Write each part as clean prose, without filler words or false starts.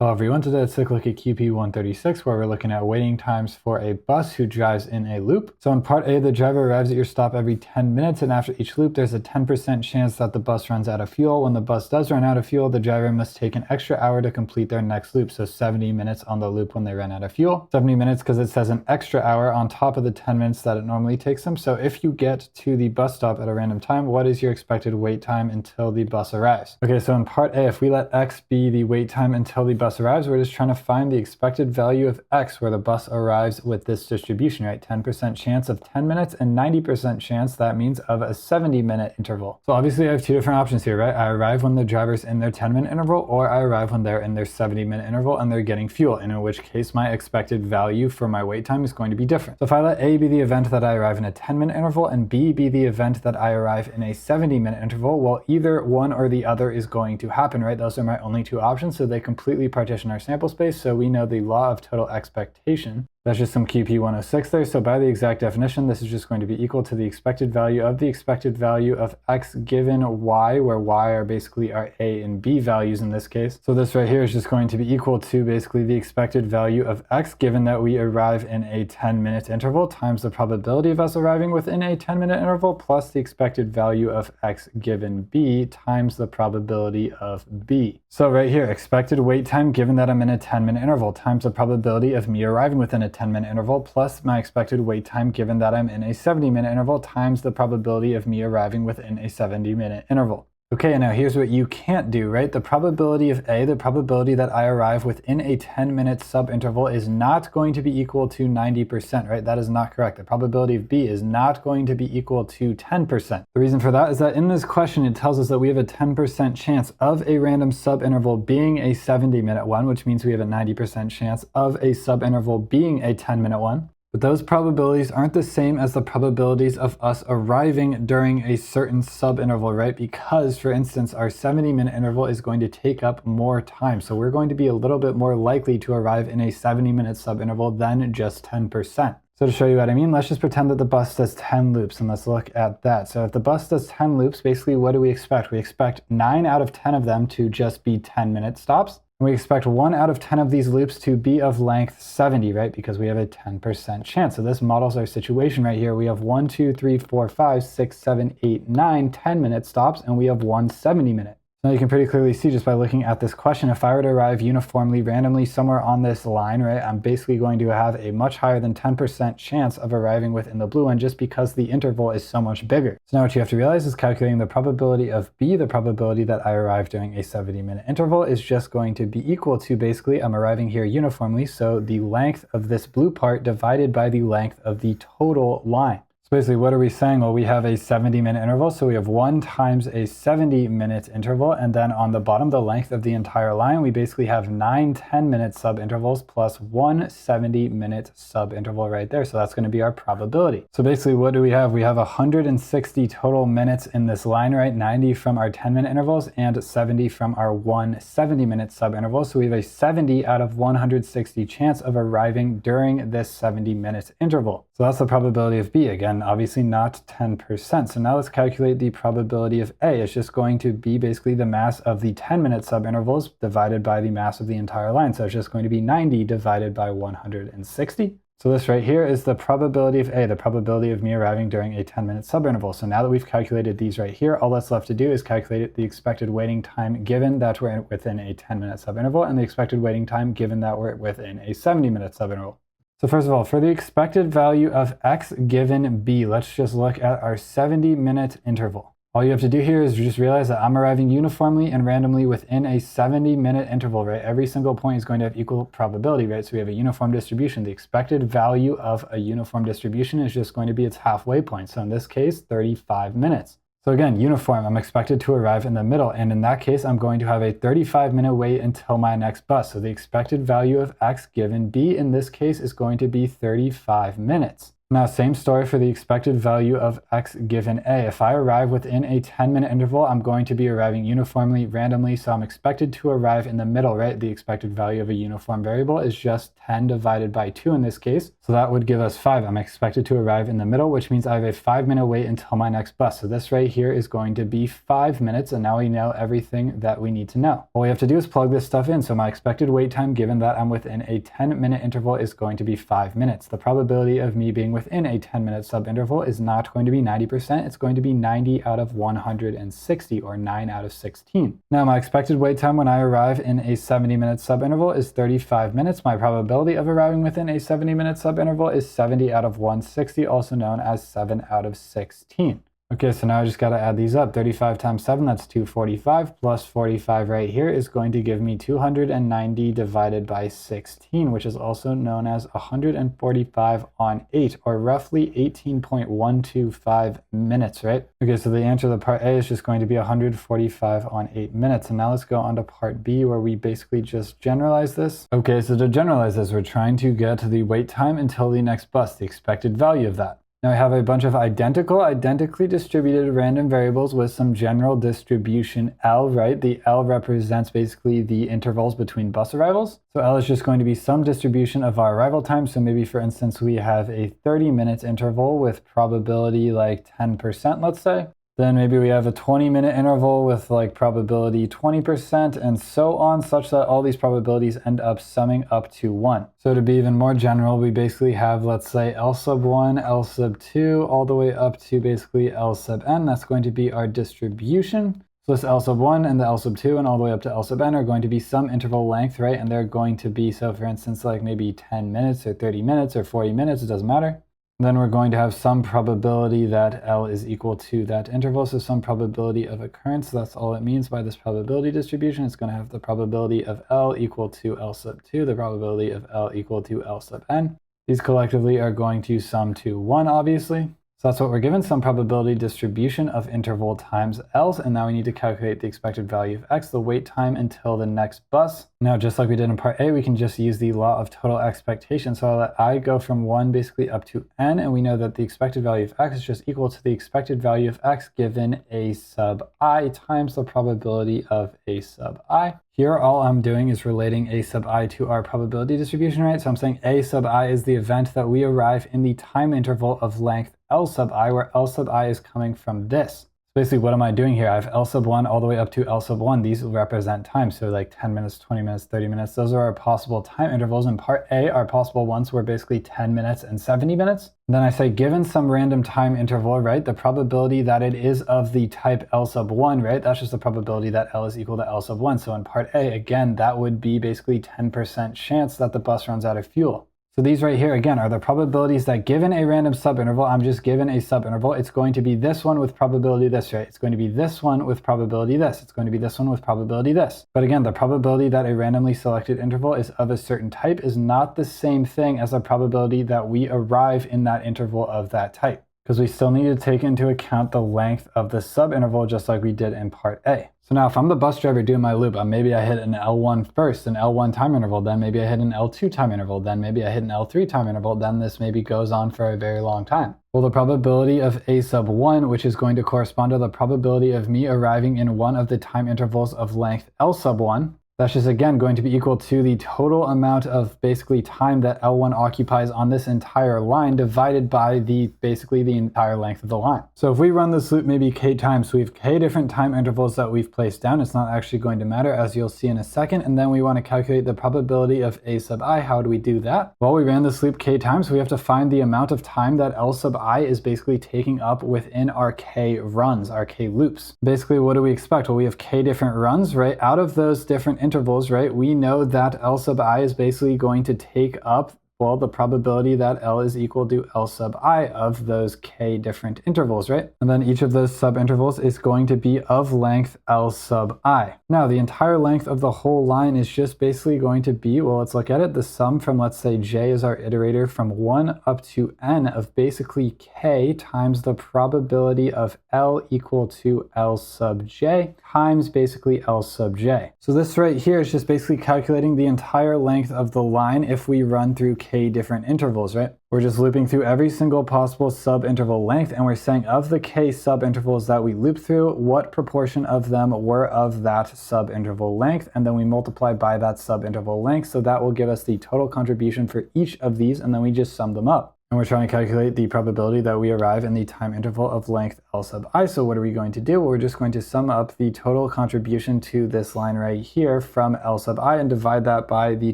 Hello everyone, today let's take a look at QP 136 where we're looking at waiting times for a bus who drives in a loop. So in part A, the driver arrives at your stop every 10 minutes and after each loop there's a 10% chance that the bus runs out of fuel. When the bus does run out of fuel, the driver must take an extra hour to complete their next loop. So 70 minutes on the loop when they run out of fuel. 70 minutes because it says an extra hour on top of the 10 minutes that it normally takes them. So if you get to the bus stop at a random time, what is your expected wait time until the bus arrives? Okay, so in part A, if we let X be the wait time until the bus arrives, we're just trying to find the expected value of X where the bus arrives with this distribution, right? 10% chance of 10 minutes and 90% chance, that means, of a 70-minute interval. So obviously I have two different options here, right? I arrive when the driver's in their 10-minute interval, or I arrive when they're in their 70-minute interval and they're getting fuel, and in which case my expected value for my wait time is going to be different. So if I let A be the event that I arrive in a 10-minute interval and B be the event that I arrive in a 70-minute interval, well, either one or the other is going to happen, right? Those are my only two options, so they completely partition our sample space, so we know the law of total expectation. That's just some QP 106 there. So by the exact definition, this is just going to be equal to the expected value of X given Y, where Y are basically our A and B values in this case. So this right here is just going to be equal to basically the expected value of X given that we arrive in a 10-minute interval times the probability of us arriving within a 10-minute interval plus the expected value of X given B times the probability of B. So right here, expected wait time given that I'm in a 10-minute interval times the probability of me arriving within a 10-minute interval plus my expected wait time given that I'm in a 70-minute interval times the probability of me arriving within a 70-minute interval. Okay, now here's what you can't do, right? The probability of A, the probability that I arrive within a 10-minute subinterval is not going to be equal to 90%, right? That is not correct. The probability of B is not going to be equal to 10%. The reason for that is that in this question, it tells us that we have a 10% chance of a random subinterval being a 70-minute one, which means we have a 90% chance of a subinterval being a 10-minute one. But those probabilities aren't the same as the probabilities of us arriving during a certain subinterval, right? Because, for instance, our 70-minute interval is going to take up more time. So we're going to be a little bit more likely to arrive in a 70-minute subinterval than just 10%. So to show you what I mean, let's just pretend that the bus does 10 loops and let's look at that. So if the bus does 10 loops, basically what do we expect? We expect 9 out of 10 of them to just be 10-minute stops. We expect 1 out of 10 of these loops to be of length 70, right? Because we have a 10% chance. So this models our situation right here. We have 1, 2, 3, 4, 5, 6, 7, 8, 9 10-minute stops, and we have 1 70-minute. Now you can pretty clearly see just by looking at this question, if I were to arrive uniformly, randomly somewhere on this line, right, I'm basically going to have a much higher than 10% chance of arriving within the blue one just because the interval is so much bigger. So now what you have to realize is calculating the probability of B, the probability that I arrive during a 70-minute interval, is just going to be equal to basically I'm arriving here uniformly, so the length of this blue part divided by the length of the total line. Basically, what are we saying? Well, we have a 70-minute interval, so we have 1 times a 70-minute interval, and then on the bottom, the length of the entire line, we basically have 9 10-minute subintervals plus 1 70-minute subinterval right there. So that's going to be our probability. So basically, what do we have? We have 160 total minutes in this line, right? 90 from our 10-minute intervals and 70 from our 1 70-minute subinterval. So we have a 70 out of 160 chance of arriving during this 70-minute interval. So that's the probability of B. Again, obviously not 10%. So now let's calculate the probability of A. It's just going to be basically the mass of the 10-minute subintervals divided by the mass of the entire line. So it's just going to be 90 divided by 160. So this right here is the probability of A, the probability of me arriving during a 10-minute subinterval. So now that we've calculated these right here, all that's left to do is calculate the expected waiting time given that we're within a 10-minute subinterval and the expected waiting time given that we're within a 70-minute subinterval. So first of all, for the expected value of X given B, let's just look at our 70-minute interval. All you have to do here is just realize that I'm arriving uniformly and randomly within a 70-minute interval, right? Every single point is going to have equal probability, right? So we have a uniform distribution. The expected value of a uniform distribution is just going to be its halfway point. So in this case, 35 minutes. So again, uniform, I'm expected to arrive in the middle, and in that case, I'm going to have a 35-minute wait until my next bus. So the expected value of X given B in this case is going to be 35 minutes. Now, same story for the expected value of x given a. If I arrive within a 10-minute interval, I'm going to be arriving uniformly, randomly, so I'm expected to arrive in the middle, right? The expected value of a uniform variable is just 10 divided by 2 in this case, so that would give us 5. I'm expected to arrive in the middle, which means I have a 5-minute wait until my next bus. So this right here is going to be 5 minutes, and now we know everything that we need to know. All we have to do is plug this stuff in. So my expected wait time, given that I'm within a 10-minute interval, is going to be 5 minutes. The probability of me being within a 10-minute subinterval is not going to be 90%. It's going to be 90 out of 160, or 9 out of 16. Now, my expected wait time when I arrive in a 70-minute subinterval is 35 minutes. My probability of arriving within a 70-minute subinterval is 70 out of 160, also known as 7 out of 16. Okay, so now I just got to add these up. 35 times 7, that's 245, plus 45 right here is going to give me 290 divided by 16, which is also known as 145 on 8, or roughly 18.125 minutes, right? Okay, so the answer to part A is just going to be 145 on 8 minutes. And now let's go on to part B, where we basically just generalize this. Okay, so to generalize this, we're trying to get the wait time until the next bus, the expected value of that. Now I have a bunch of identically distributed random variables with some general distribution L, right? The L represents basically the intervals between bus arrivals. So L is just going to be some distribution of our arrival time. So maybe, for instance, we have a 30-minute interval with probability like 10%, let's say. Then maybe we have a 20-minute interval with like probability 20%, and so on, such that all these probabilities end up summing up to 1. So to be even more general, we basically have, let's say, L sub 1, L sub 2, all the way up to basically L sub n. That's going to be our distribution. So this L sub 1 and the L sub 2 and all the way up to L sub n are going to be some interval length, right? And they're going to be, so for instance, like maybe 10 minutes or 30 minutes or 40 minutes, it doesn't matter. Then we're going to have some probability that L is equal to that interval, so some probability of occurrence. That's all it means by this probability distribution. It's going to have the probability of L equal to L sub 2, the probability of L equal to L sub n. These collectively are going to sum to 1, obviously. So that's what we're given, some probability distribution of interval times L, and now we need to calculate the expected value of x, the wait time until the next bus. Now, just like we did in part A, we can just use the law of total expectation. So I'll let I go from 1 basically up to n, and we know that the expected value of x is just equal to the expected value of x given a sub I times the probability of a sub I. Here, all I'm doing is relating a sub I to our probability distribution, right? So I'm saying a sub I is the event that we arrive in the time interval of length L sub I, where L sub I is coming from this. So basically, what am I doing here? I have L sub 1 all the way up to L sub 1. These represent time, so like 10 minutes, 20 minutes, 30 minutes. Those are our possible time intervals. In part A, our possible ones were basically 10 minutes and 70 minutes. And then I say, given some random time interval, right, the probability that it is of the type L sub 1, right, that's just the probability that L is equal to L sub 1. So in part A, again, that would be basically 10% chance that the bus runs out of fuel. So these right here, again, are the probabilities that given a random subinterval, I'm just given a subinterval, it's going to be this one with probability this, right? It's going to be this one with probability this. It's going to be this one with probability this. But again, the probability that a randomly selected interval is of a certain type is not the same thing as the probability that we arrive in that interval of that type, because we still need to take into account the length of the subinterval just like we did in part A. So now if I'm the bus driver doing my loop, maybe I hit an L1 first, an L1 time interval, then maybe I hit an L2 time interval, then maybe I hit an L3 time interval, then this maybe goes on for a very long time. Well, the probability of a sub 1, which is going to correspond to the probability of me arriving in one of the time intervals of length L sub 1, that's just again going to be equal to the total amount of basically time that L1 occupies on this entire line divided by basically the entire length of the line. So if we run this loop maybe k times, so we have k different time intervals that we've placed down. It's not actually going to matter, as you'll see in a second. And then we want to calculate the probability of a sub I. How do we do that? Well, we ran this loop k times, so we have to find the amount of time that L sub I is basically taking up within our k runs, our k loops. Basically, what do we expect? Well, we have k different runs, right? Out of those different intervals, right, we know that L sub I is basically going to take up, well, the probability that L is equal to L sub I of those k different intervals, right? And then each of those subintervals is going to be of length L sub I. Now, the entire length of the whole line is just basically going to be, well, let's look at it, the sum from, let's say, j is our iterator, from 1 up to n of basically k times the probability of L equal to L sub j times basically L sub j. So this right here is just basically calculating the entire length of the line if we run through k k different intervals, right? We're just looping through every single possible subinterval length, and we're saying of the k subintervals that we loop through, what proportion of them were of that subinterval length, and then we multiply by that subinterval length, so that will give us the total contribution for each of these, and then we just sum them up. And we're trying to calculate the probability that we arrive in the time interval of length L sub I. So what are we going to do? Well, we're just going to sum up the total contribution to this line right here from L sub I and divide that by the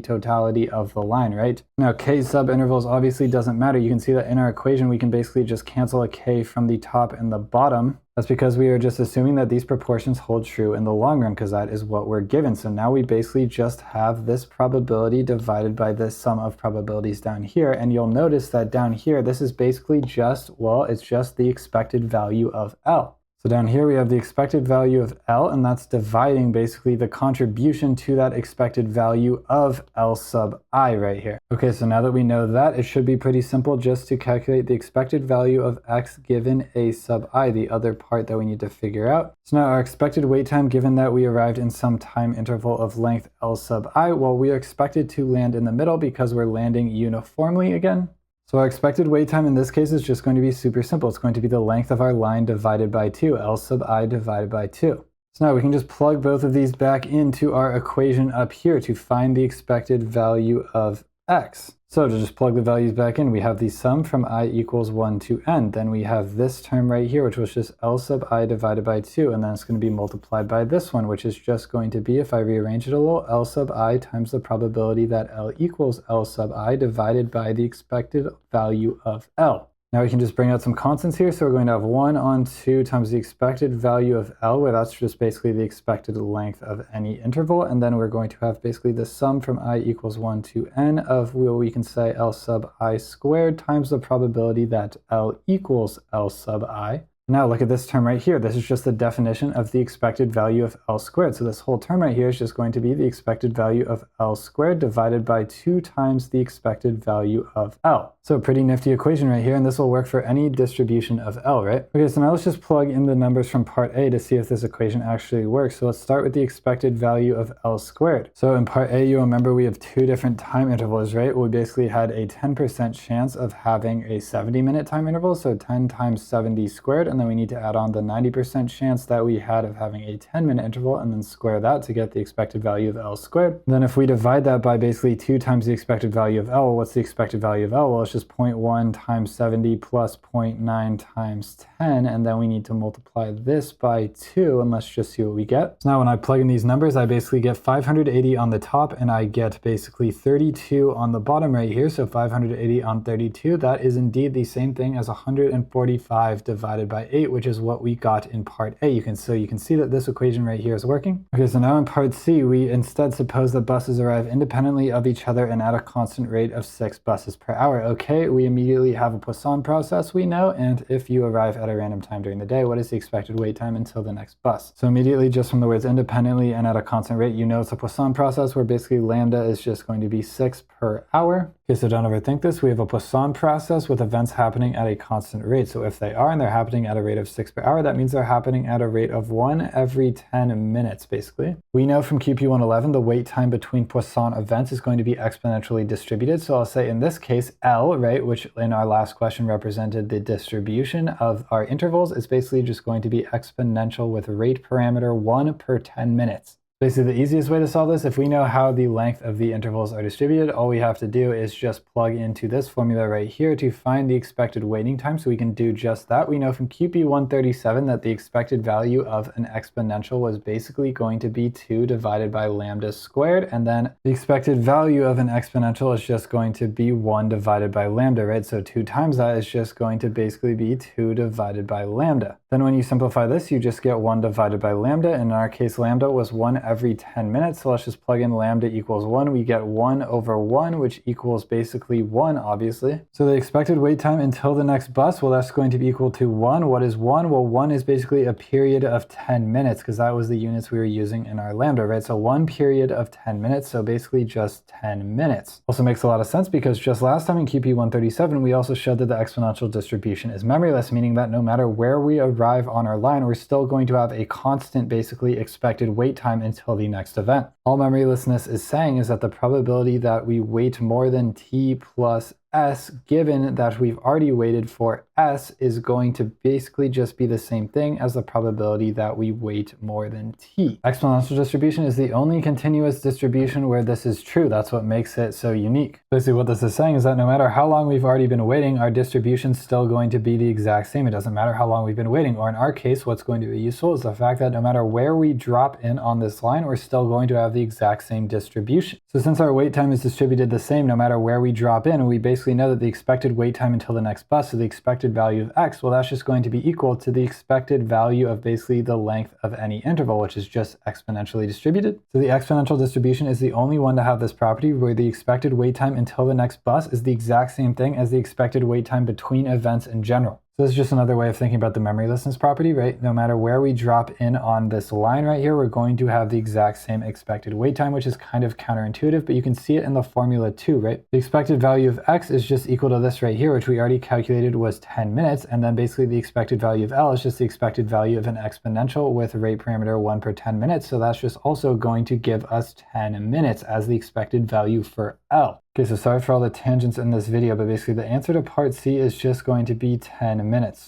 totality of the line, right? Now, k subintervals obviously doesn't matter. You can see that in our equation, we can basically just cancel a k from the top and the bottom. That's because we are just assuming that these proportions hold true in the long run, because that is what we're given. So now we basically just have this probability divided by this sum of probabilities down here. And you'll notice that down here, this is basically just, well, it's just the expected value of L. So down here we have the expected value of L, and that's dividing basically the contribution to that expected value of L sub I right here. Okay, so now that we know that, it should be pretty simple just to calculate the expected value of X given A sub I, the other part that we need to figure out. So now our expected wait time, given that we arrived in some time interval of length L sub I, well, we are expected to land in the middle because we're landing uniformly again. So our expected wait time in this case is just going to be super simple. It's going to be the length of our line divided by 2, L sub I divided by 2. So now we can just plug both of these back into our equation up here to find the expected value of X. So to just plug the values back in, we have the sum from I equals 1 to n. Then we have this term right here, which was just L sub I divided by 2, and then it's going to be multiplied by this one, which is just going to be, if I rearrange it a little, L sub I times the probability that L equals L sub I divided by the expected value of L. Now we can just bring out some constants here, so we're going to have 1 on 2 times the expected value of L, where that's just basically the expected length of any interval, and then we're going to have basically the sum from I equals 1 to n of, well, we can say L sub I squared times the probability that L equals L sub I. Now look at this term right here. This is just the definition of the expected value of L squared. So this whole term right here is just going to be the expected value of L squared divided by 2 times the expected value of L. So a pretty nifty equation right here, and this will work for any distribution of L, right? Okay, so now let's just plug in the numbers from part A to see if this equation actually works. So let's start with the expected value of L squared. So in part A, you remember we have 2 different time intervals, right? We basically had a 10% chance of having a 70-minute time interval, so 10 times 70 squared, and then we need to add on the 90% chance that we had of having a 10-minute interval and then square that to get the expected value of L squared. And then if we divide that by basically 2 times the expected value of L, what's the expected value of L? Well, it's just 0.1 times 70 plus 0.9 times 10, and then we need to multiply this by 2, and let's just see what we get. So now when I plug in these numbers, I basically get 580 on the top, and I get basically 32 on the bottom right here. So 580 on 32, that is indeed the same thing as 145 divided by 8, which is what we got in part A. So you can see that this equation right here is working. Okay, so now in part C, we instead suppose that buses arrive independently of each other and at a constant rate of 6 buses per hour. Okay, we immediately have a Poisson process, we know, and if you arrive at a random time during the day, what is the expected wait time until the next bus? So immediately, just from the words independently and at a constant rate, you know it's a Poisson process where basically lambda is just going to be 6 per hour. Okay, so don't overthink this. We have a Poisson process with events happening at a constant rate. So if they are and they're happening at a rate of 6 per hour, that means they're happening at a rate of 1 every 10 minutes, basically. We know from QP111 the wait time between Poisson events is going to be exponentially distributed. So I'll say in this case, L, right, which in our last question represented the distribution of our intervals, is basically just going to be exponential with rate parameter 1 per 10 minutes. Basically, the easiest way to solve this, if we know how the length of the intervals are distributed, all we have to do is just plug into this formula right here to find the expected waiting time. So we can do just that. We know from QP137 that the expected value of an exponential was basically going to be 2 divided by lambda squared. And then the expected value of an exponential is just going to be 1 divided by lambda, right? So 2 times that is just going to basically be 2 divided by lambda. Then when you simplify this, you just get 1 divided by lambda. In our case, lambda was 1 every 10 minutes. So let's just plug in lambda equals 1. We get 1 over 1, which equals basically 1, obviously. So the expected wait time until the next bus, well, that's going to be equal to 1. What is 1? Well, 1 is basically a period of 10 minutes because that was the units we were using in our lambda, right? So 1 period of 10 minutes, so basically just 10 minutes. Also makes a lot of sense because just last time in QP137, we also showed that the exponential distribution is memoryless, meaning that no matter where we arrive on our line, we're still going to have a constant, basically, expected wait time until until the next event. All memorylessness is saying is that the probability that we wait more than t plus s, given that we've already waited for s, is going to basically just be the same thing as the probability that we wait more than t. Exponential distribution is the only continuous distribution where this is true. That's what makes it so unique. Basically what this is saying is that no matter how long we've already been waiting, our distribution's still going to be the exact same. It doesn't matter how long we've been waiting. Or in our case, what's going to be useful is the fact that no matter where we drop in on this line, we're still going to have the exact same distribution. So since our wait time is distributed the same no matter where we drop in, we basically know that the expected wait time until the next bus, so the expected value of x, well, that's just going to be equal to the expected value of basically the length of any interval, which is just exponentially distributed. So the exponential distribution is the only one to have this property where the expected wait time until the next bus is the exact same thing as the expected wait time between events in general. So this is just another way of thinking about the memorylessness property, right? No matter where we drop in on this line right here, we're going to have the exact same expected wait time, which is kind of counterintuitive, but you can see it in the formula too, right? The expected value of x is just equal to this right here, which we already calculated was 10 minutes. And then basically the expected value of L is just the expected value of an exponential with rate parameter 1 per 10 minutes. So that's just also going to give us 10 minutes as the expected value for L. Okay, so sorry for all the tangents in this video, but basically the answer to part C is just going to be 10 minutes.